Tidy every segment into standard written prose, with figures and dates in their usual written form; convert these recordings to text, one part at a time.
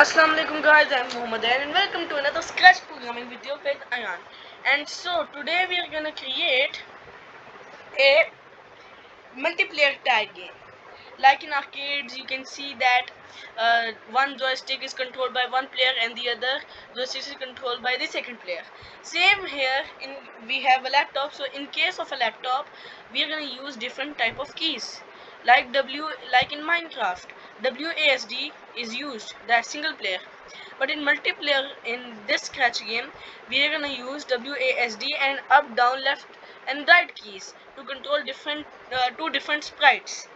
Assalamu alaikum guys, I'm Muhammad and welcome to another Scratch programming video with Ayan. And so today we are gonna create a multiplayer tag game. Like in arcades, you can see that one joystick is controlled by one player and the other joystick is controlled by the second player. Same here, we have a laptop. So in case of a laptop, we are gonna use different type of keys. Like in Minecraft, WASD is used. That's single player. But in multiplayer, in this Scratch game, we are gonna use WASD and up, down, left, and right keys to control two different sprites.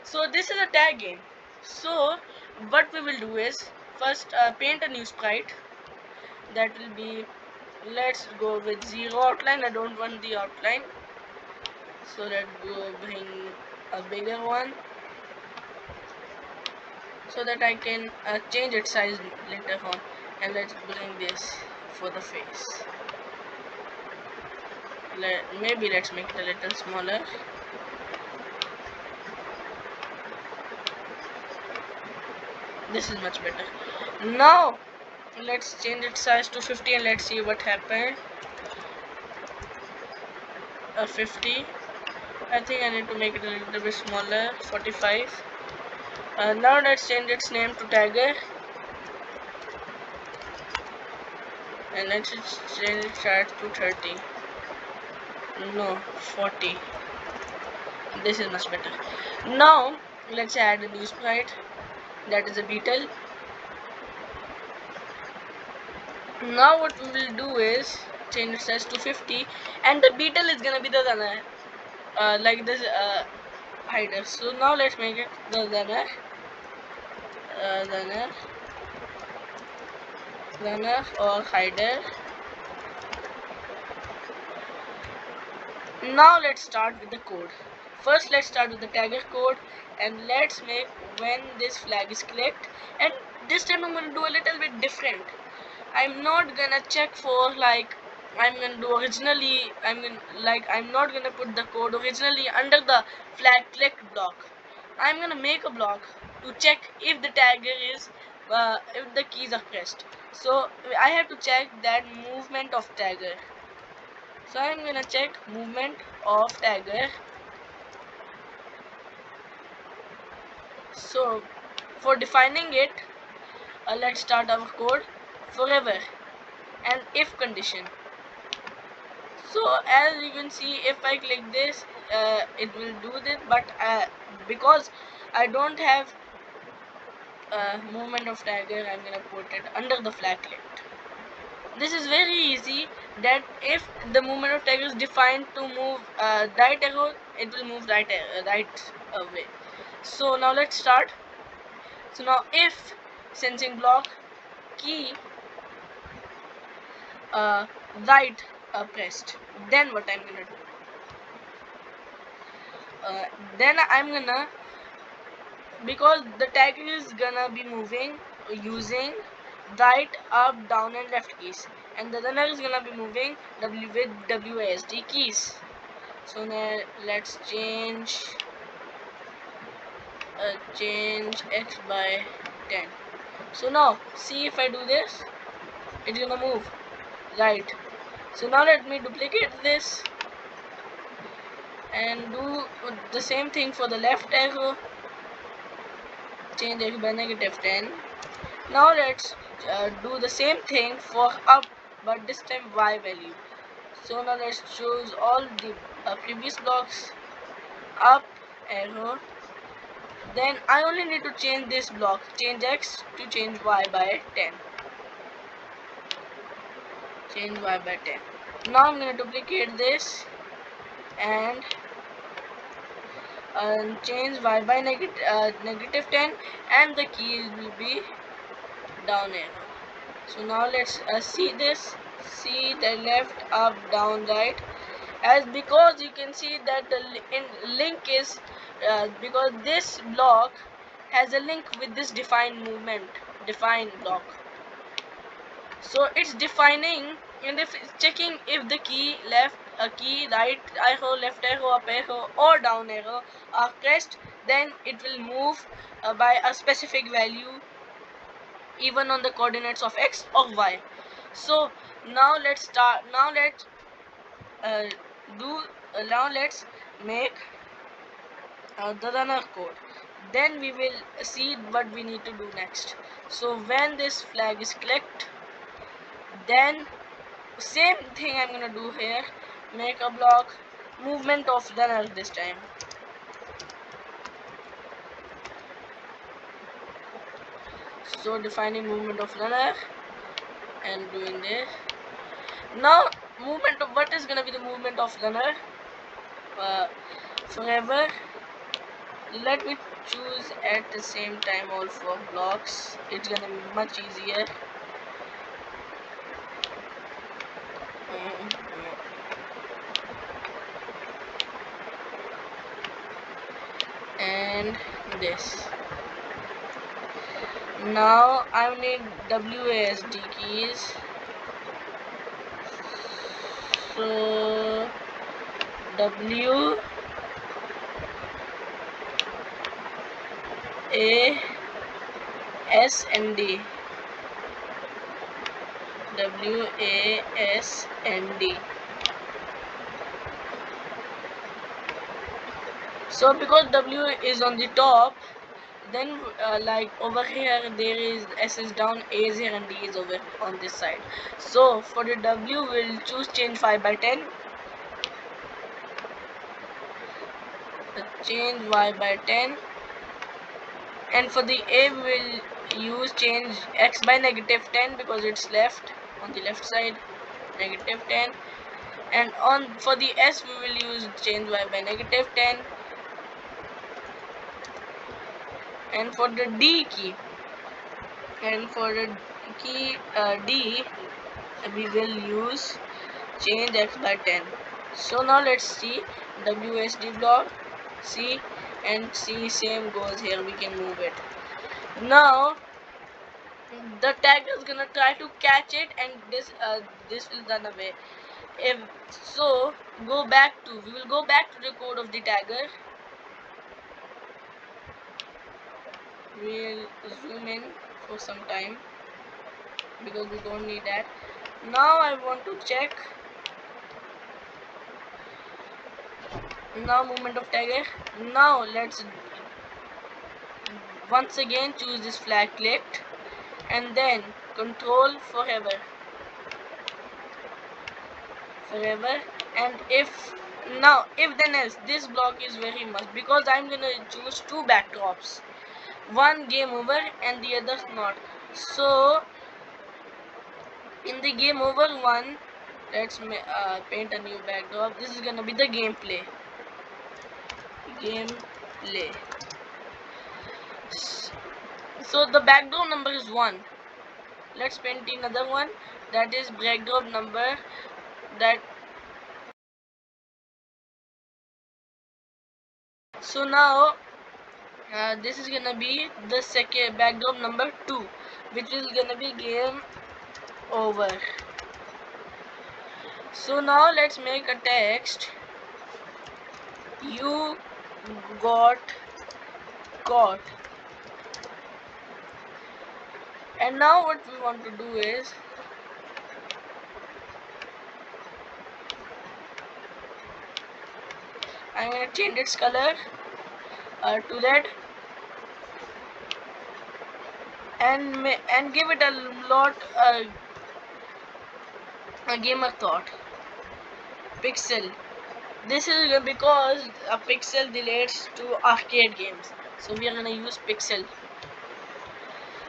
So this is a tag game. So what we will do is first paint a new sprite. That will be, let's go with zero outline. I don't want the outline, so let's go bring a bigger one so that I can change its size later on. And let's bring this for the face. Maybe let's make it a little smaller. This is much better. Now let's change its size to 50 and let's see what happened. 50. I think I need to make it a little bit smaller. 45. Now let's change its name to Tiger and let's change its size to 30. No, 40. This is much better. Now let's add a new sprite. That is a beetle. Now what we will do is change its size to 50 and the beetle is gonna be the runner, like this hider. So now let's make it the runner, runner or hider. Now let's start with the code. First let's start with the tagger code and let's make when this flag is clicked. And this time I'm gonna do a little bit different. I'm not gonna check for like I'm gonna do originally. I'm not gonna put the code originally under the flag clicked block. I'm gonna make a block to check if the tagger is if the keys are pressed. So I have to check that movement of tagger. So I'm gonna check movement of tagger. So for defining it, let's start our code. Forever and if condition. So as you can see, if I click this, it will do this, but because I don't have movement of tagger, I'm gonna put it under the flag clicked. This is very easy, that if the movement of tagger is defined to move right arrow, it will move right way. So now let's start. So now if sensing block key right pressed, then what I'm gonna do, then I'm gonna, because the tagger is gonna be moving using right, up, down and left keys, and the runner is gonna be moving with WASD keys. So now let's change X by 10. So now see, if I do this, it's gonna move right. So now let me duplicate this and do the same thing for the left arrow. Change X by -10. Now let's do the same thing for up, but this time Y value. So now let's choose all the previous blocks, up arrow. Then I only need to change this block, change X to change Y by 10. Change Y by 10. Now I'm gonna duplicate this and change Y by -10, and the key will be down arrow. So now let's see this. See the left, up, down, right. As because you can see that the link is because this block has a link with this defined block. So it's defining, and if it's checking if the key left, key right arrow, left arrow, up arrow or down arrow are pressed, then it will move by a specific value even on the coordinates of x or y. So now let's start. Uh, do now let's make the runner code. Then we will see what we need to do next. So when this flag is clicked, then same thing I'm gonna do here. Make a block, movement of runner this time. So defining movement of runner and doing this. Now movement of what is gonna be the movement of runner forever. Let me choose at the same time all four blocks. It's gonna be much easier. And this. Now I need WASD keys. So W A S N D. WASND. So because W is on the top, then like over here there is S is down, A is here and D is over on this side. So for the W we'll choose change 5 by 10. Change Y by 10. And for the A we will use change X by negative 10 because it's left on the left side, negative 10. And on for the S we will use change Y by negative 10. And for the D key, D, we will use change X by 10. So now let's see WSD block, C, and C same goes here, we can move it. Now the tag is gonna try to catch it, and this will run away. If so, we will go back to the code of the tagger. We'll zoom in for some time because we don't need that. Now I want to check. Now movement of tagger. Now let's once again choose this flag clicked and then control forever. And if then else, this block is very must because I'm gonna choose two backdrops, one game over and the other not. So in the game over one, let's paint a new backdrop. This is gonna be the gameplay. So the backdrop number is 1. Let's paint another one, that is backdrop number that. So now this is gonna be the second backdrop number 2, which is gonna be game over. So now let's make a text. You got caught. And now what we want to do is I'm gonna change its color to red and give it a lot a gamer thought. Pixel. This is because a pixel relates to arcade games, so we are gonna use pixel.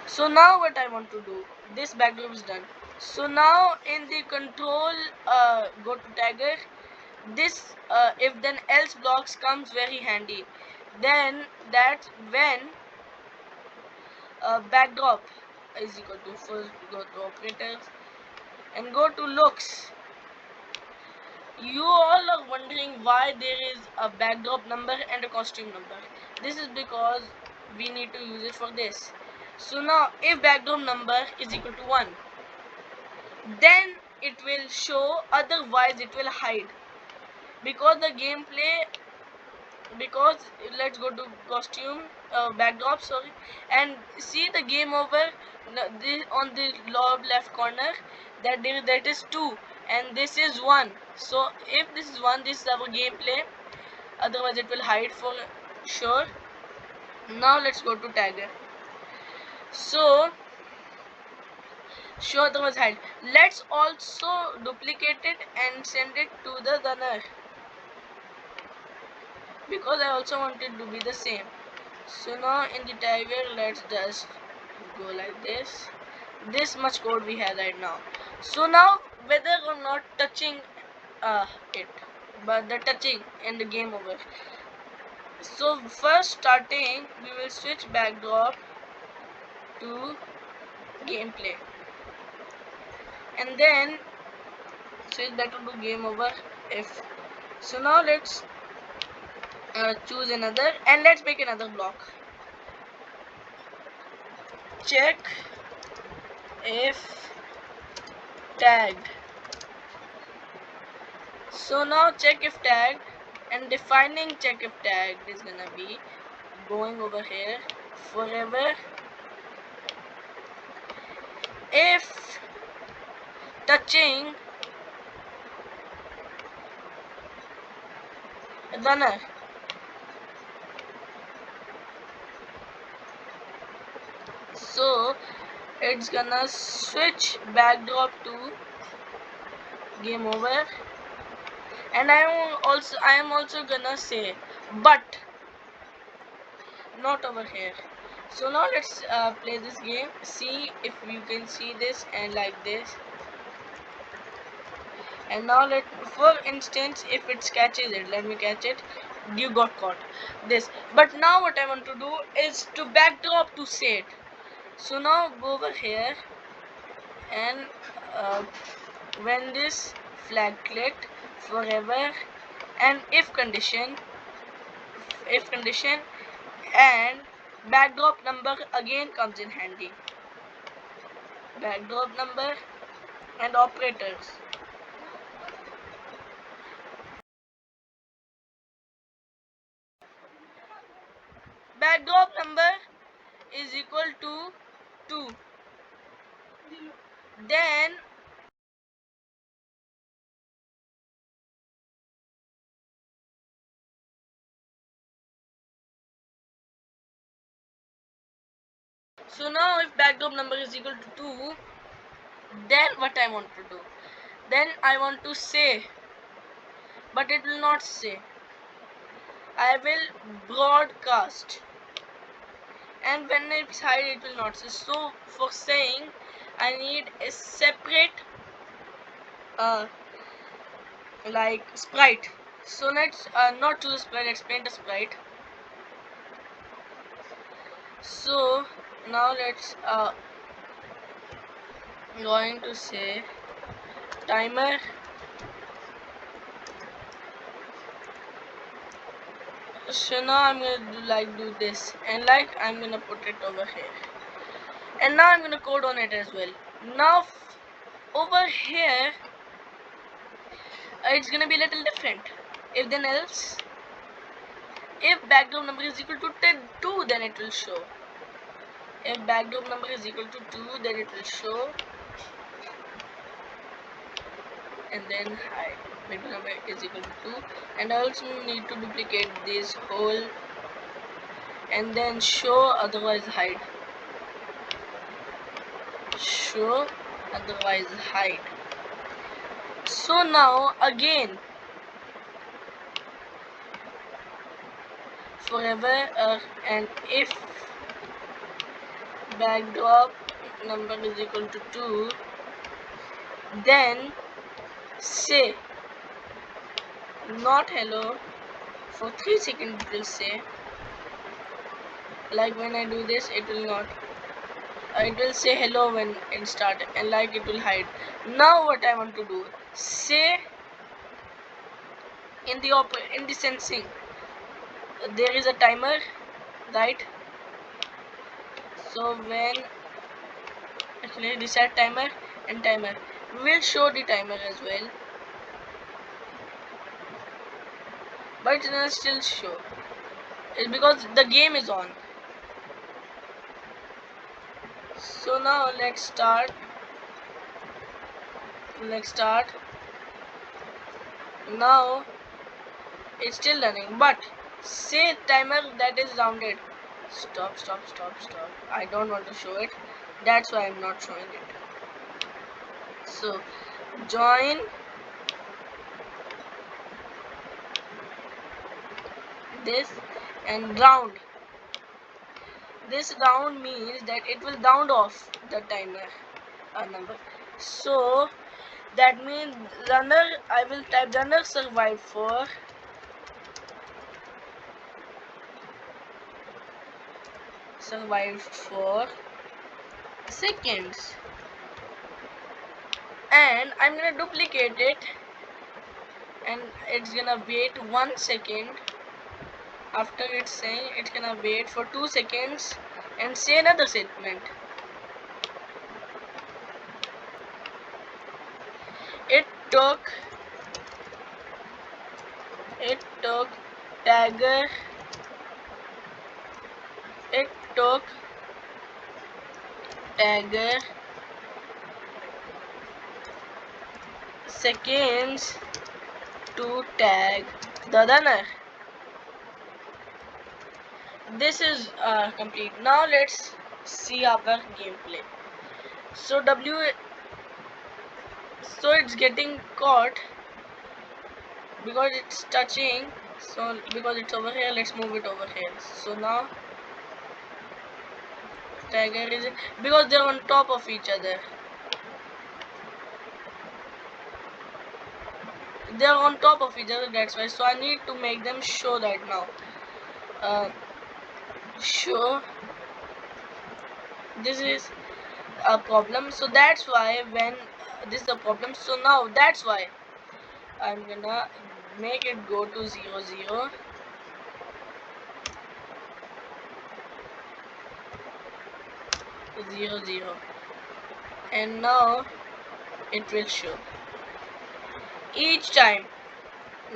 So now what I want to do, this backdrop is done. So now in the control go to tagger. This if then else blocks comes very handy. Then that's when backdrop is equal to, first go to operators and go to looks. You all are wondering why there is a backdrop number and a costume number. This is because we need to use it for this. So now if backdrop number is equal to 1, then it will show, otherwise it will hide. Because the gameplay, because let's go to costume backdrop, sorry, and see the game over this on the lower left corner, that is 2 and this is 1. So if this is 1, this is our gameplay, otherwise it will hide for sure. Now let's go to tagger. So sure, otherwise hide. Let's also duplicate it and send it to the gunner, because I also want it to be the same. So now in the tagger, let's just go like this much code we have right now. So now whether or not touching it, but the touching in the game over. So first starting, we will switch backdrop to gameplay and then switch back to game over if. So now let's choose another and let's make another block. Check if tagged. So now check if tagged, and defining check if tagged is gonna be going over here forever if touching runner. So it's gonna switch backdrop to game over, and I am also gonna say but not over here. So now let's play this game, see if you can see this and like this. And now for instance, if it catches it, let me catch it, you got caught this. But now what I want to do is to backdrop to say it. So now go over here and when this flag clicked forever and if condition and backdrop number again comes in handy. Backdrop number and operators. Backdrop number is equal to 2. Then so now if backdrop number is equal to 2, then what I want to do? Then I want to say, but it will not say. I will broadcast, and when it's hide it will not say. So for saying, I need a separate like sprite. So let's not choose sprite, let's paint a sprite. So now let's going to say timer so now I'm gonna do this and I'm gonna put it over here, and now I'm gonna code on it as well. Now over here it's gonna be a little different. If then else, if background number is equal to 2, then it will show. If background number is equal to 2, then it will show, and then hide. Background number is equal to 2, and I also need to duplicate this whole and then show, otherwise hide. Show, otherwise hide. So now again forever and if backdrop number is equal to 2, then say not hello. For 3 seconds it will say, like when I do this it will not, it will say hello when it started, and it will hide. Now what I want to do, say in the sensing there is a timer, right? So when actually reset timer and timer, we will show the timer as well, but it will still show. It's because the game is on. So now let's start. Now it's still running, but say timer that is rounded. Stop. I don't want to show it. That's why I'm not showing it. So join this and round. This round means that it will round off the timer number. So that means runner, I will type runner survived for seconds, and I'm gonna duplicate it, and it's gonna wait 1 second. After it's saying, it's gonna wait for 2 seconds and say another statement. It took Tiger it took Tiger seconds to tag the runner. This is complete. Now let's see our gameplay. So it's getting caught because it's touching. So because it's over here, let's move it over here. So now Tiger is because they're on top of each other. They're on top of each other, that's why. So I need to make them show right now. Show. This is a problem. So that's why when this is a problem. So now that's why I'm gonna make it go to 0 0, and now it will show each time.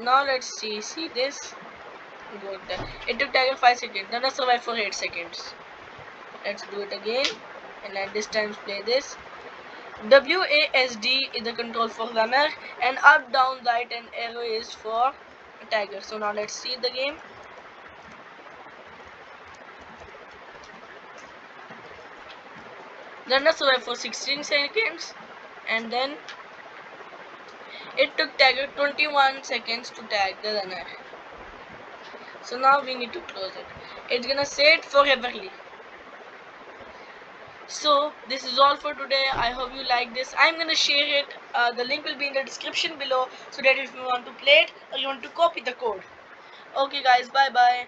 Now let's see this. Go there. It took Tiger 5 seconds. Then I survived for 8 seconds. Let's do it again, and at this time play this. WASD is the control for runner, and up, down, right, and arrow is for Tiger. So now let's see the game. Runner survived for 16 seconds, and then it took Tiger 21 seconds to tag the runner. So now we need to close it. It's gonna say it foreverly. So this is all for today. I hope you like this. I'm gonna share it. The link will be in the description below, so that if you want to play it or you want to copy the code. Okay guys, bye bye.